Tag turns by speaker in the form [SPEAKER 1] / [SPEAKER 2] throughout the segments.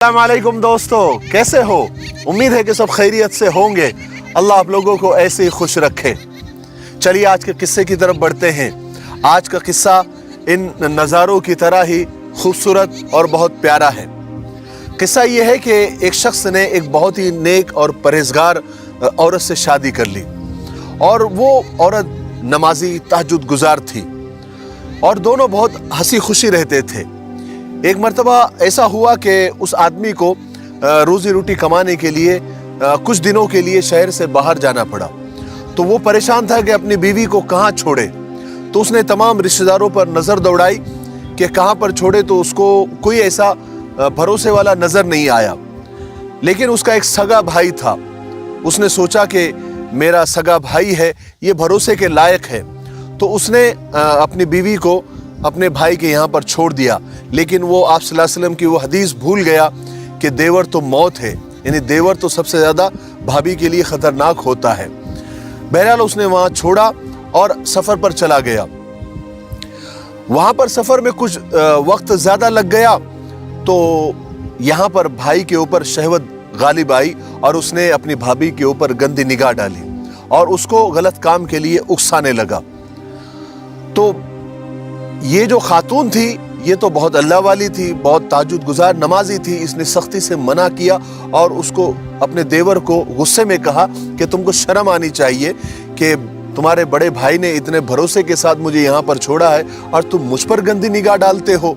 [SPEAKER 1] अस्सलाम वालेकुम दोस्तों, कैसे हो? उम्मीद है कि सब खैरियत से होंगे। अल्लाह आप लोगों को ऐसे ही खुश रखे। चलिए आज के किस्से की तरफ बढ़ते हैं। आज का किस्सा इन नज़ारों की तरह ही खूबसूरत और बहुत प्यारा है। किस्सा ये है कि एक शख्स ने एक बहुत ही नेक और परहेजगार औरत से शादी कर ली और वो औरत नमाजी तहज्जुद गुजार थी और दोनों बहुत हंसी खुशी रहते थे। एक मर्तबा ऐसा हुआ कि उस आदमी को रोजी रोटी कमाने के लिए कुछ दिनों के लिए शहर से बाहर जाना पड़ा। तो वो परेशान था कि अपनी बीवी को कहाँ छोड़े। तो उसने तमाम रिश्तेदारों पर नज़र दौड़ाई कि कहाँ पर छोड़े, तो उसको कोई ऐसा भरोसे वाला नज़र नहीं आया। लेकिन उसका एक सगा भाई था। उसने सोचा कि मेरा सगा भाई है, ये भरोसे के लायक है। तो उसने अपनी बीवी को अपने भाई के यहाँ पर छोड़ दिया। लेकिन वो आप सल्लल्लाहु अलैहि वसल्लम की वो हदीस भूल गया कि देवर तो मौत है, यानी देवर तो सबसे ज़्यादा भाभी के लिए ख़तरनाक होता है। बहरहाल उसने वहाँ छोड़ा और सफ़र पर चला गया। वहाँ पर सफ़र में कुछ वक्त ज़्यादा लग गया तो यहाँ पर भाई के ऊपर शहवत गालिब आई और उसने अपनी भाभी के ऊपर गंदी निगाह डाली और उसको गलत काम के लिए उकसाने लगा। तो ये जो खातून थी ये तो बहुत अल्लाह वाली थी, बहुत तहज्जुद गुजार नमाजी थी। इसने सख्ती से मना किया और उसको अपने देवर को गुस्से में कहा कि तुमको शर्म आनी चाहिए कि तुम्हारे बड़े भाई ने इतने भरोसे के साथ मुझे यहाँ पर छोड़ा है और तुम मुझ पर गंदी निगाह डालते हो।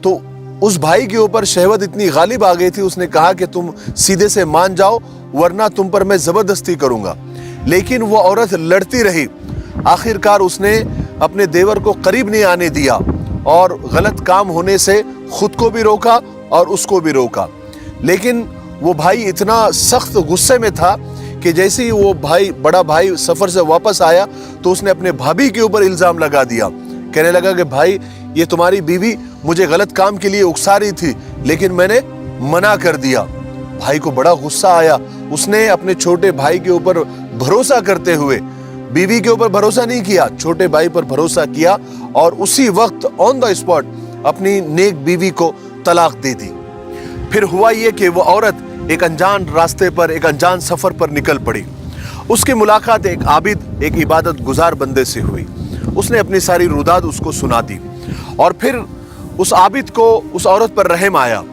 [SPEAKER 1] तो उस भाई के ऊपर शहवत इतनी गालिब आ गई थी, उसने कहा कि तुम सीधे से मान जाओ वरना तुम पर मैं ज़बरदस्ती करूँगा। लेकिन वो औरत लड़ती रही। आखिरकार उसने अपने देवर को करीब नहीं आने दिया और गलत काम होने से खुद को भी रोका और उसको भी रोका। लेकिन वो भाई इतना सख्त गुस्से में था कि जैसे ही वो भाई बड़ा भाई सफ़र से वापस आया तो उसने अपने भाभी के ऊपर इल्ज़ाम लगा दिया। कहने लगा कि भाई ये तुम्हारी बीवी मुझे गलत काम के लिए उकसा रही थी लेकिन मैंने मना कर दिया। भाई को बड़ा गुस्सा आया। उसने अपने छोटे भाई के ऊपर भरोसा करते हुए बीवी के ऊपर भरोसा नहीं किया, छोटे भाई पर भरोसा किया और उसी वक्त ऑन द स्पॉट अपनी नेक बीवी को तलाक दे दी। फिर हुआ ये कि वो औरत एक अनजान रास्ते पर, एक अनजान सफ़र पर निकल पड़ी। उसकी मुलाकात एक आबिद, एक इबादत गुजार बंदे से हुई। उसने अपनी सारी रुदाद उसको सुना दी और फिर उस आबिद को उस औरत पर रहम आया।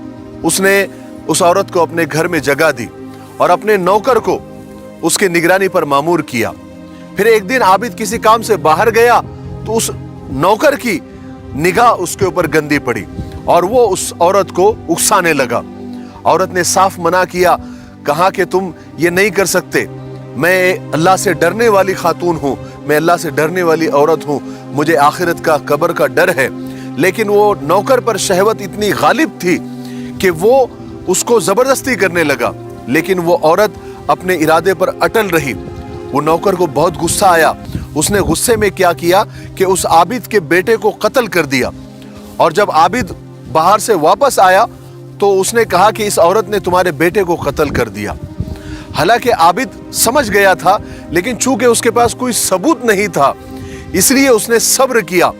[SPEAKER 1] उसने उस औरत को अपने घर में जगह दी और अपने नौकर को उसके निगरानी पर मामूर किया। फिर एक दिन आबिद किसी काम से बाहर गया तो उस नौकर की निगाह उसके ऊपर गंदी पड़ी और वो उस औरत को उकसाने लगा। औरत ने साफ मना किया, कहा कि तुम ये नहीं कर सकते, मैं अल्लाह से डरने वाली खातून हूँ, मैं अल्लाह से डरने वाली औरत हूँ, मुझे आखिरत का कब्र का डर है। लेकिन वो नौकर पर शहवत इतनी गालिब थी कि वो उसको ज़बरदस्ती करने लगा। लेकिन वो औरत अपने इरादे पर अटल रही। वो नौकर को बहुत गुस्सा आया। उसने गुस्से में क्या किया कि उस आबिद के बेटे को कत्ल कर दिया। और जब आबिद बाहर से वापस आया तो उसने कहा कि इस औरत ने तुम्हारे बेटे को कत्ल कर दिया। हालांकि आबिद समझ गया था, लेकिन चूंकि उसके पास कोई सबूत नहीं था इसलिए उसने सब्र किया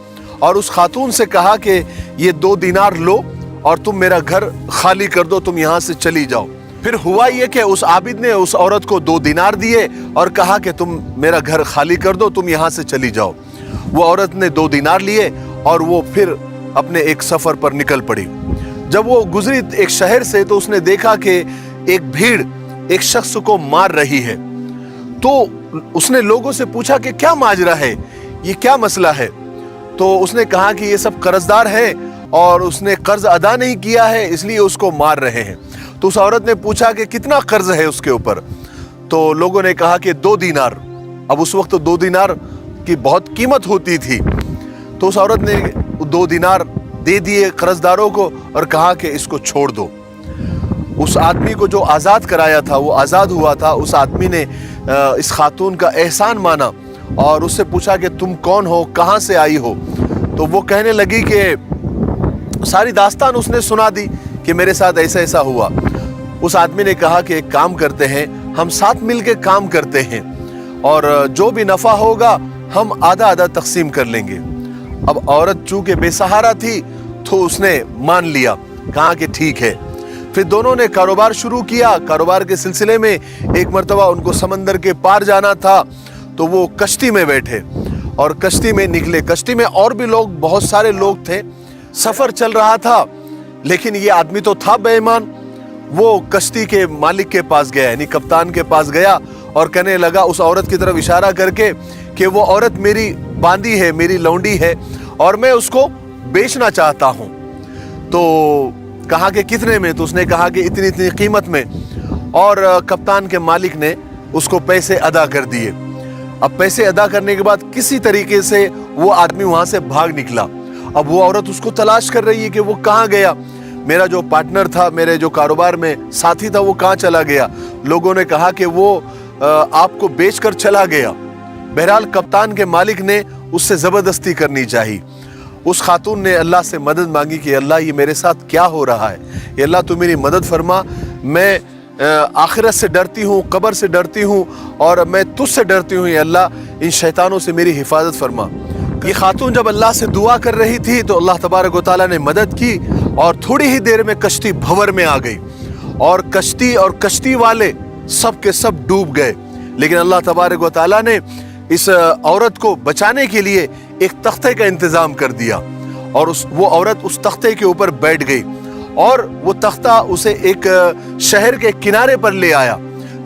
[SPEAKER 1] और उस खातून से कहा कि ये 2 दीनार लो और तुम मेरा घर खाली कर दो, तुम यहाँ से चली जाओ। फिर हुआ ये कि उस आबिद ने उस औरत को 2 दीनार दिए और कहा कि तुम मेरा घर खाली कर दो, तुम यहाँ से चली जाओ। वो औरत ने 2 दीनार लिए और वो फिर अपने एक सफ़र पर निकल पड़ी। जब वो गुजरी एक शहर से तो उसने देखा कि एक भीड़ एक शख्स को मार रही है। तो उसने लोगों से पूछा कि क्या माजरा है, ये क्या मसला है। तो उसने कहा कि ये सब कर्जदार है और उसने कर्ज अदा नहीं किया है इसलिए उसको मार रहे हैं। तो उस औरत ने पूछा कि कितना कर्ज है उसके ऊपर। तो लोगों ने कहा कि 2 दीनार। अब उस वक्त 2 दीनार की बहुत कीमत होती थी। तो उस औरत ने 2 दीनार दे दिए कर्जदारों को और कहा कि इसको छोड़ दो। उस आदमी को जो आज़ाद कराया था वो आज़ाद हुआ था। उस आदमी ने इस खातून का एहसान माना और उससे पूछा कि तुम कौन हो, कहाँ से आई हो। तो वो कहने लगी कि सारी दास्तान उसने सुना दी कि मेरे साथ ऐसा ऐसा हुआ। उस आदमी ने कहा कि एक काम करते हैं, हम साथ मिलकर काम करते हैं और जो भी नफ़ा होगा हम आधा आधा तकसीम कर लेंगे। अब औरत चूंकि बेसहारा थी तो उसने मान लिया, कहा कि ठीक है। फिर दोनों ने कारोबार शुरू किया। कारोबार के सिलसिले में एक मर्तबा उनको समंदर के पार जाना था, तो वो कश्ती में बैठे और कश्ती में निकले। कश्ती में और भी लोग, बहुत सारे लोग थे। सफर चल रहा था, लेकिन ये आदमी तो था बेईमान। वो कश्ती के मालिक के पास गया, यानी कप्तान के पास गया और कहने लगा उस औरत की तरफ इशारा करके कि वो औरत मेरी बांदी है, मेरी लौंडी है और मैं उसको बेचना चाहता हूं। तो कहा कि कितने में? तो उसने कहा कि इतनी इतनी कीमत में। और कप्तान के मालिक ने उसको पैसे अदा कर दिए। अब पैसे अदा करने के बाद किसी तरीके से वो आदमी वहां से भाग निकला। अब वो औरत उसको तलाश कर रही है कि वो कहाँ गया, मेरा जो पार्टनर था, मेरे जो कारोबार में साथी था, वो कहाँ चला गया। लोगों ने कहा कि वो आपको बेचकर चला गया। बहरहाल कप्तान के मालिक ने उससे जबरदस्ती करनी चाहिए। उस खातून ने अल्लाह से मदद मांगी कि अल्लाह ये मेरे साथ क्या हो रहा है, ये अल्लाह तू मेरी मदद फरमा। मैं आखिरत से डरती हूँ, कब्र से डरती हूँ और मैं तुझसे डरती हूँ, ये अल्लाह इन शैतानों से मेरी हिफाजत फरमा। ये खातून जब अल्लाह से दुआ कर रही थी तो अल्लाह तबारक व तआला ने मदद की और थोड़ी ही देर में कश्ती भंवर में आ गई और कश्ती वाले सब के सब डूब गए। लेकिन अल्लाह तबारक व तआला ने इस औरत को बचाने के लिए एक तख्ते का इंतजाम कर दिया और वो औरत उस तख्ते के ऊपर बैठ गई और वो तख्ता उसे एक शहर के किनारे पर ले आया,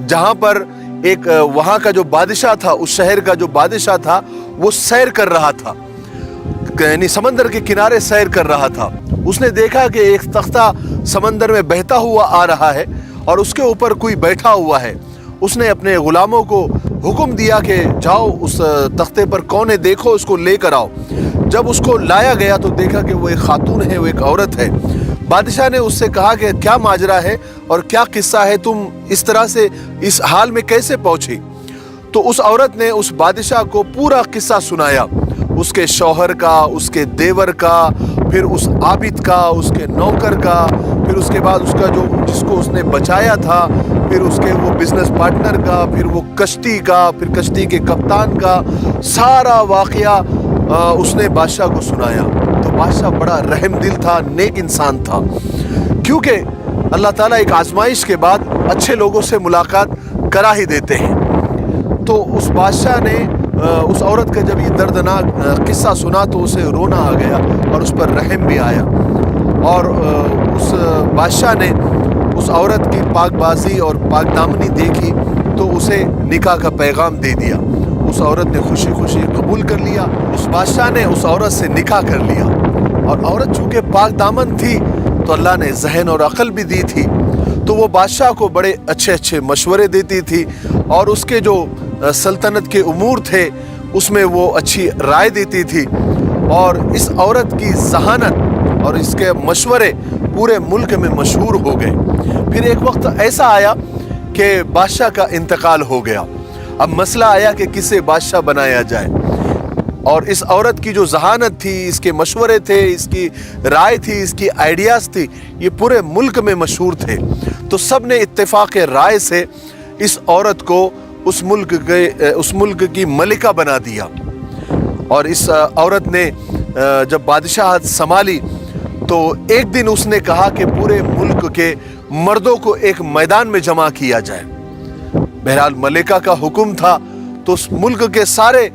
[SPEAKER 1] जहां पर एक वहां का जो बादशाह था, उस शहर का जो बादशाह था, वो सैर कर रहा था, यानी समंदर के किनारे सैर कर रहा था। उसने देखा कि एक तख्ता समंदर में बहता हुआ आ रहा है और उसके ऊपर कोई बैठा हुआ है। उसने अपने गुलामों को हुक्म दिया कि जाओ उस तख्ते पर कौन है, देखो उसको लेकर आओ। जब उसको लाया गया तो देखा कि वो एक खातून है, वो एक औरत है। बादशाह ने उससे कहा कि क्या माजरा है और क्या किस्सा है, तुम इस तरह से इस हाल में कैसे पहुंची? तो उस औरत ने उस बादशाह को पूरा किस्सा सुनाया, उसके शौहर का, उसके देवर का, फिर उस आबिद का, उसके नौकर का, फिर उसके बाद उसका जो जिसको उसने बचाया था, फिर उसके वो बिजनेस पार्टनर का, फिर वो कश्ती का, फिर कश्ती के कप्तान का सारा वाकया उसने बादशाह को सुनाया। तो बादशाह बड़ा रहम दिल था, नेक इंसान था, क्योंकि अल्लाह ताला एक आजमाइश के बाद अच्छे लोगों से मुलाकात करा ही देते हैं। तो उस बादशाह ने उस औरत का जब ये दर्दनाक किस्सा सुना तो उसे रोना आ गया और उस पर रहम भी आया और उस बादशाह ने उस औरत की पाकबाजी और पाकदामनी देखी तो उसे निकाह का पैगाम दे दिया। उस औरत ने खुशी खुशी कबूल कर लिया। उस बादशाह ने उस औरत से निकाह कर लिया और औरत चूँकि पाक दामन थी तो अल्लाह ने जहन और अक्ल भी दी थी, तो वो बादशाह को बड़े अच्छे अच्छे मशवरे देती थी और उसके जो सल्तनत के उमूर थे उसमें वो अच्छी राय देती थी। और इस औरत की जहानत और इसके मशवरे पूरे मुल्क में मशहूर हो गए। फिर एक वक्त ऐसा आया कि बादशाह का इंतकाल हो गया। अब मसला आया कि किसे बादशाह बनाया जाए और इस औरत की जो जहानत थी, इसके मशवरे थे, इसकी राय थी, इसकी आइडियाज़ थी, ये पूरे मुल्क में मशहूर थे। तो सब ने इत्तेफाक राय से इस औरत को उस मुल्क की मलिका बना दिया। और इस औरत ने जब बादशाहत संभाली तो एक दिन उसने कहा कि पूरे मुल्क के मर्दों को एक मैदान में जमा किया जाए। बहरहाल मलिका का हुक्म था तो उस मुल्क के सारे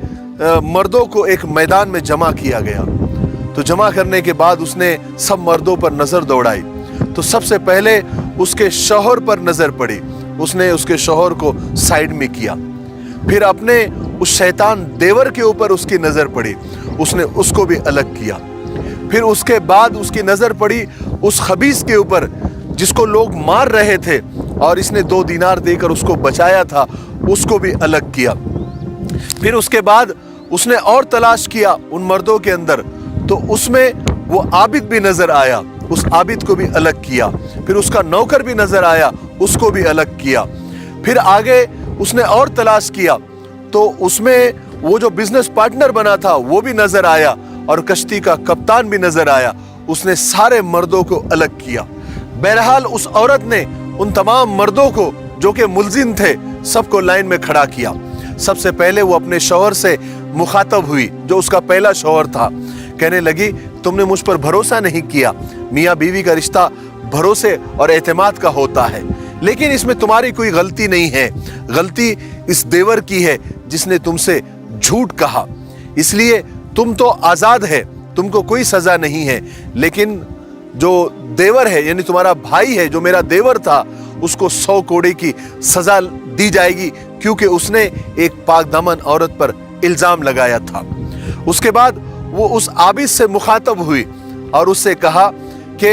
[SPEAKER 1] मर्दों को एक मैदान में जमा किया गया। तो जमा करने के बाद उसने सब मर्दों पर नजर दौड़ाई तो सबसे पहले उसके शौहर पर नजर पड़ी। उसने उसके शौहर को साइड में किया, फिर अपने उस शैतान देवर के ऊपर उसकी नजर पड़ी, उसने उसको भी अलग किया। फिर उसके बाद उसकी नजर पड़ी उस खबीस के ऊपर जिसको लोग मार रहे थे और इसने 2 दीनार देकर उसको बचाया था, उसको भी अलग किया। फिर उसके बाद उसने और तलाश किया उन मर्दों के अंदर तो उसमें वो आबिद भी नजर आया, उस आबिद को भी अलग किया। फिर उसका नौकर भी नजर आया, उसको भी अलग किया। फिर आगे उसने और तलाश किया तो उसमें वो जो बिजनेस पार्टनर बना था वो भी नजर आया और कश्ती का कप्तान भी नजर आया। उसने सारे मर्दों को अलग किया। बहरहाल उस औरत ने उन तमाम मर्दों को जो कि मुल्जिम थे सबको लाइन में खड़ा किया। सबसे पहले वो अपने शौहर से मुखातब हुई जो उसका पहला शौहर था। कहने लगी तुमने मुझ पर भरोसा नहीं किया, मियाँ बीवी का रिश्ता भरोसे और एतमाद का होता है। लेकिन इसमें तुम्हारी कोई गलती नहीं है, गलती इस देवर की है जिसने तुमसे झूठ कहा। इसलिए तुम तो आजाद है, तुमको कोई सजा नहीं है, लेकिन जो देवर है यानी तुम्हारा भाई है, जो मेरा देवर था, उसको 100 कोड़े की सजा दी जाएगी, क्योंकि उसने एक पाकदामन औरत पर इल्जाम लगाया था। उसके बाद वो उस आबिद से मुखातब हुई और उससे कहा कि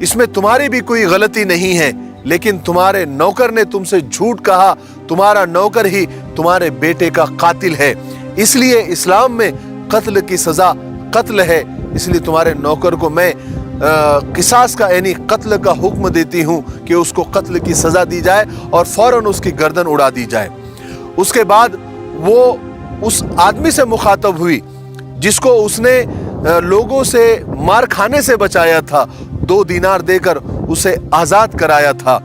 [SPEAKER 1] इसमें तुम्हारी भी कोई गलती नहीं है, लेकिन तुम्हारे नौकर ने तुमसे झूठ कहा, तुम्हारा नौकर ही तुम्हारे बेटे का कातिल है, इसलिए इस्लाम में कत्ल की सजा कत्ल है, इसलिए तुम्हारे नौकर को मैं किसास का यानी कत्ल का हुक्म देती हूँ कि उसको कत्ल की सजा दी जाए और फौरन उसकी गर्दन उड़ा दी जाए। उसके बाद वो उस आदमी से मुखातब हुई जिसको उसने लोगों से मार खाने से बचाया था, 2 दीनार देकर उसे आज़ाद कराया था।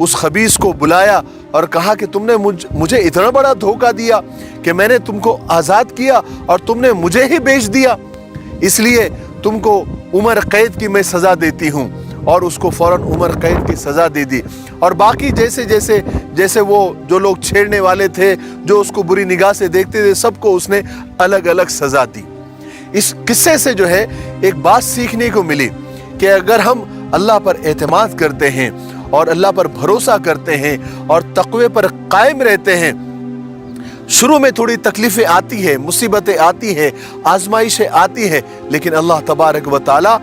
[SPEAKER 1] उस खबीस को बुलाया और कहा कि तुमने मुझे इतना बड़ा धोखा दिया कि मैंने तुमको आज़ाद किया और तुमने मुझे ही बेच दिया, इसलिए तुमको उम्र कैद की मैं सज़ा देती हूँ। और उसको फौरन उम्र कैद की सज़ा दे दी। और बाकी जैसे वो जो लोग छेड़ने वाले थे, जो उसको बुरी निगाह से देखते थे, सबको उसने अलग अलग सज़ा दी। इस किस्से से जो है एक बात सीखने को मिली कि अगर हम अल्लाह पर एतमाद करते हैं और अल्लाह पर भरोसा करते हैं और तक़वे पर कायम रहते हैं, शुरू में थोड़ी तकलीफ़ें आती है, मुसीबतें आती हैं, आजमाइशें आती हैं, लेकिन अल्लाह तबारक व तआला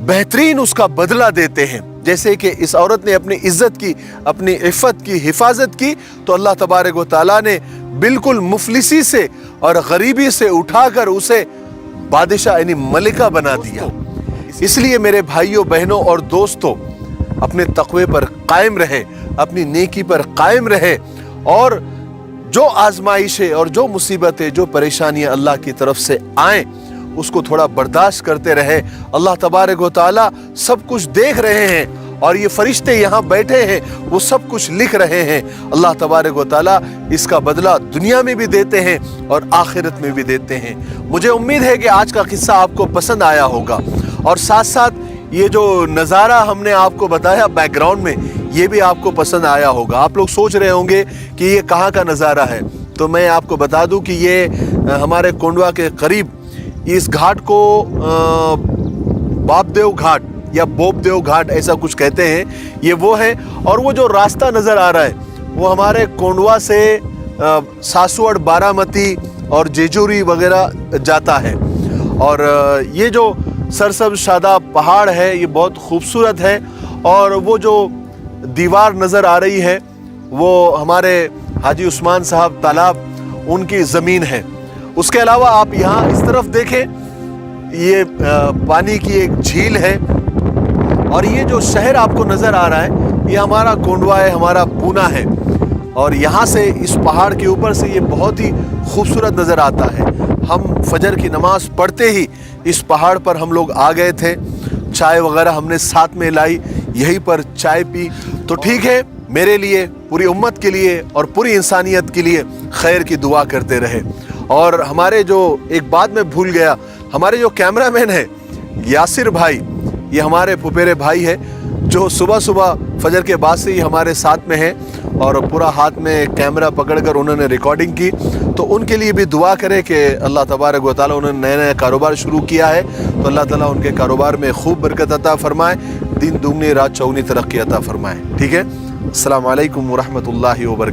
[SPEAKER 1] बेहतरीन उसका बदला देते हैं। जैसे कि इस औरत ने अपनी इज्जत की, अपनी इफ़्फ़त की हिफाजत की, तो अल्लाह तबारक व तआला ने बिल्कुल मुफलिसी से और गरीबी से उठाकर उसे बादशाह यानी मलिका बना दिया। इसलिए मेरे भाइयों बहनों और दोस्तों, अपने तक़वे पर कायम रहे, अपनी नेकी पर कायम रहे, और जो आजमाइशें और जो मुसीबतें, जो परेशानियां अल्लाह की तरफ से आएं, उसको थोड़ा बर्दाश्त करते रहे। अल्लाह तबारक व तआला सब कुछ देख रहे हैं और ये फरिश्ते यहाँ बैठे हैं, वो सब कुछ लिख रहे हैं। अल्लाह तबारक व तआला इसका बदला दुनिया में भी देते हैं और आखिरत में भी देते हैं। मुझे उम्मीद है कि आज का किस्सा आपको पसंद आया होगा, और साथ साथ ये जो नज़ारा हमने आपको बताया बैकग्राउंड में, ये भी आपको पसंद आया होगा। आप लोग सोच रहे होंगे कि ये कहाँ का नज़ारा है, तो मैं आपको बता दूं कि ये हमारे कोंडवा के करीब इस घाट को बापदेव घाट या बोपदेव घाट ऐसा कुछ कहते हैं, ये वो है। और वो जो रास्ता नज़र आ रहा है वो हमारे कोंडवा से सासुअड़, बारामती और जेजूरी वगैरह जाता है। और ये जो सरसब्ज़ शादाब पहाड़ है, ये बहुत खूबसूरत है। और वो जो दीवार नज़र आ रही है वो हमारे हाजी उस्मान साहब तालाब, उनकी ज़मीन है। उसके अलावा आप यहाँ इस तरफ देखें, ये पानी की एक झील है। और ये जो शहर आपको नज़र आ रहा है, ये हमारा कोंडवा है, हमारा पूना है। और यहाँ से इस पहाड़ के ऊपर से ये बहुत ही खूबसूरत नज़र आता है। हम फजर की नमाज पढ़ते ही इस पहाड़ पर हम लोग आ गए थे, चाय वगैरह हमने साथ में लाई, यहीं पर चाय पी। तो ठीक है, मेरे लिए, पूरी उम्मत के लिए और पूरी इंसानियत के लिए खैर की दुआ करते रहे। और हमारे जो एक बात मैं भूल गया, हमारे जो कैमरामैन है यासिर भाई, ये हमारे पुपेरे भाई है, जो सुबह सुबह फजर के बाद से ही हमारे साथ में है और पूरा हाथ में कैमरा पकड़कर उन्होंने रिकॉर्डिंग की। तो उनके लिए भी दुआ करें कि अल्लाह तबारक व तआला, उन्होंने नया नया कारोबार शुरू किया है, तो अल्लाह ताला उनके कारोबार में खूब बरकत अता फरमाए, दिन दुगनी रात चौगनी तरक्की अता फरमाए। ठीक है, अस्सलाम वालेकुम व रहमतुल्लाहि व बरकातहू।